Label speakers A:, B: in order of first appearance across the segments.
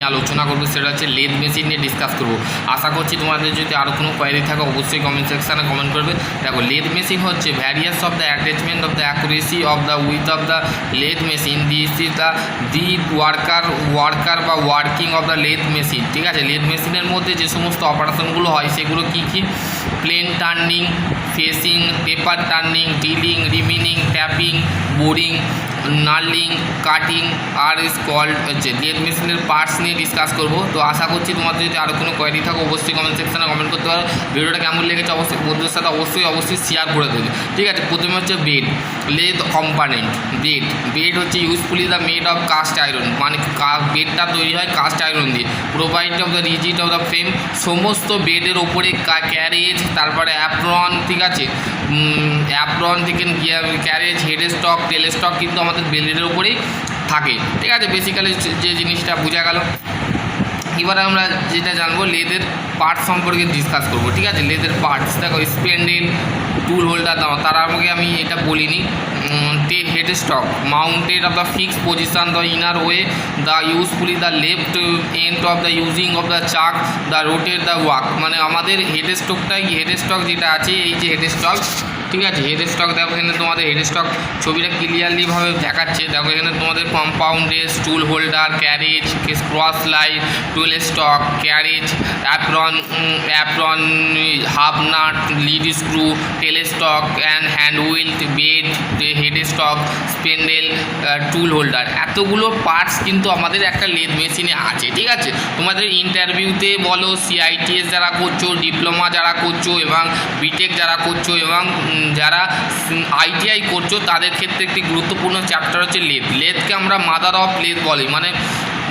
A: আলোচনা করবো সেটা হচ্ছে লেদ মেশিন নিয়ে ডিসকাস করবো। আশা করছি তোমাদের যদি আরও কোনো কোয়ারি থাকে অবশ্যই কমেন্ট সেকশানে কমেন্ট করবে। দেখো, লেদ মেশিন হচ্ছে various of the attachment of the accuracy of the with of the lathe machine. This is the worker বা working of the lathe machine. ঠিক আছে, লেদ মেশিনের মধ্যে যে সমস্ত অপারেশনগুলো হয় সেগুলো কী কী? Plain turning, facing, taper turning, drilling, reaming, tapping, boring, knurling, cutting আর ইজ কল্ড হচ্ছে লেদ মেশিনের পার্টস নিয়ে ডিসকাস করবো। তো আশা করছি তোমাদের যদি আরও কোনো কোয়ারি থাকে অবশ্যই কমেন্ট সেকশানে কমেন্ট করতে পারো। ভিডিওটা কেমন লেগেছে অবশ্যই বন্ধুদের সাথে অবশ্যই শেয়ার করে দেবে। ঠিক আছে, প্রথমে হচ্ছে বেড, লেদ কম্পোনেন্ট। বেড হচ্ছে usefully the made of cast iron, মানে বেডটা তৈরি হয় কাস্ট আয়রন দিয়ে। Provide of the rigid of the frame, সমস্ত বেডের ওপরে ক্যারেজ, তারপরে অ্যাপ্রন, ঠিক আছে, অ্যাপ্রন থেকে ক্যারেজ, হেড স্টক, টেল স্টক কিন্তু আমাদের বেডের ওপরেই থাকে। ঠিক আছে, বেসিক্যালি যে জিনিসটা বোঝা গেল। এবার আমরা যেটা জানবো লেদের পার্ট সম্পর্কে ডিসকাস করবো। ঠিক আছে, লেদের পার্টস দেখো, স্পেন্ডেল, টুল হোল্ডার দাও, তার আগে আমি এটা বলিনি। Head stock mounted of the fixed position, the inner way the usefully the left end of the using of the chuck the rotate the work, মানে আমাদের হেড স্টক যেটা আছে, এই যে হেড স্টক, ঠিক আছে, হেড স্টক দেখো এখানে তোমাদের হেড স্টক ছবিটা ক্লিয়ারলিভাবে দেখাচ্ছে। দেখো এখানে তোমাদের কম্পাউন্ডেজ, tool holder, carriage, cross line, tool stock, carriage, apron, half nut, lead screw, tail stock and hand wheel, bed, head stock, spindle, tool holder, এতগুলো পার্টস কিন্তু আমাদের একটা লেদ মেশিনে আছে। ঠিক আছে, তোমাদের ইন্টারভিউতে বলো, সিআইটিএস যারা করছো, ডিপ্লোমা যারা করছো এবং বিটেক যারা করছো এবং যারা আইটিআই করছো, তাদের ক্ষেত্রে একটি গুরুত্বপূর্ণ চ্যাপ্টার হচ্ছে লেদকে আমরা মাদার অফ লেদ বলি, মানে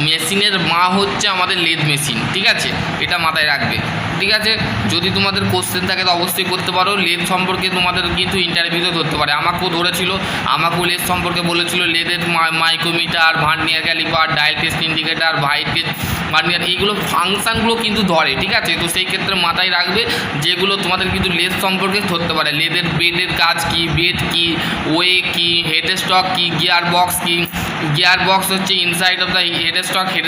A: মেশিনের মা হচ্ছে আমাদের লেদ মেশিন। ঠিক আছে, এটা মাথায় রাখবে। ঠিক আছে, যদি তোমাদের কোশ্চেন থাকে তো অবশ্যই করতে পারো। লেদ সম্পর্কে তোমাদের কিন্তু ইন্টারভিউতে ধরতে পারে, আমাকেও ধরেছিল, আমাকেও লেদ সম্পর্কে বলেছিল। লেদের micrometer, vernier caliper, dial test indicator, height test vernier, এইগুলো ফাংশানগুলো কিন্তু ধরে। ঠিক আছে, তো সেই ক্ষেত্রে মাথায় রাখবে যেগুলো তোমাদের কিন্তু লেদ সম্পর্কে ধরতে পারে। লেদের বেডের কাজ কি, বেড কি, ওয়ে কি, হেড স্টক কি, গিয়ার বক্স কি। গিয়ার বক্স হচ্ছে ইনসাইড অফ দ্য হেড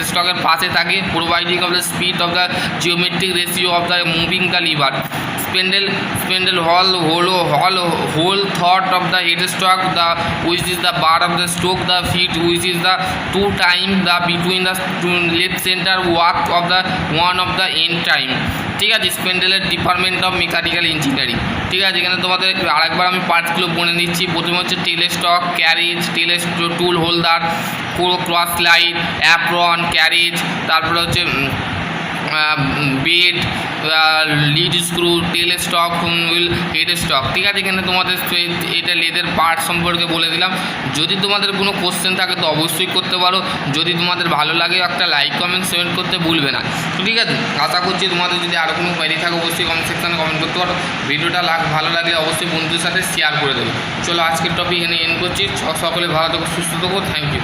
A: স্টকের পাশে থাকে, providing of the speed of the geometric ratio of the moving the lever. Spindle hole thought of the head stock, the which is the bar of the stroke, the feet which is the two time the between the left center walk of the one of the end time। ঠিক আছে, স্পেন্ডেলের department of mechanical engineering. ঠিক আছে, এখানে তোমাদের আরেকবার আমি পার্টসগুলো বলে দিচ্ছি। প্রথমে হচ্ছে tail stock, carriage, tool holder, cross line, apron, carriage, তারপরে হচ্ছে bed, lead screw, tail stock, wheel, head stock. ঠিক আছে, এখানে তোমাদের এটা লেদের পার্ট সম্পর্কে বলে দিলাম। যদি তোমাদের কোনো কোশ্চেন থাকে তো অবশ্যই করতে পারো। যদি তোমাদের ভালো লাগে একটা লাইক কমেন্ট সেন্ড করতে ভুলবে না। ঠিক আছে, আশা করছি তোমাদের যদি আরও কোনো কোয়ারি থাকে অবশ্যই কমেন্ট সেকশানে কমেন্ট করতে পারো। ভিডিওটা ভালো লাগলে অবশ্যই বন্ধুদের সাথে শেয়ার করে দেবে। চলো, আজকের টপিক এখানে এন্ড করছি। সকলে ভালো থেকো, সুস্থ থেকো। Thank you.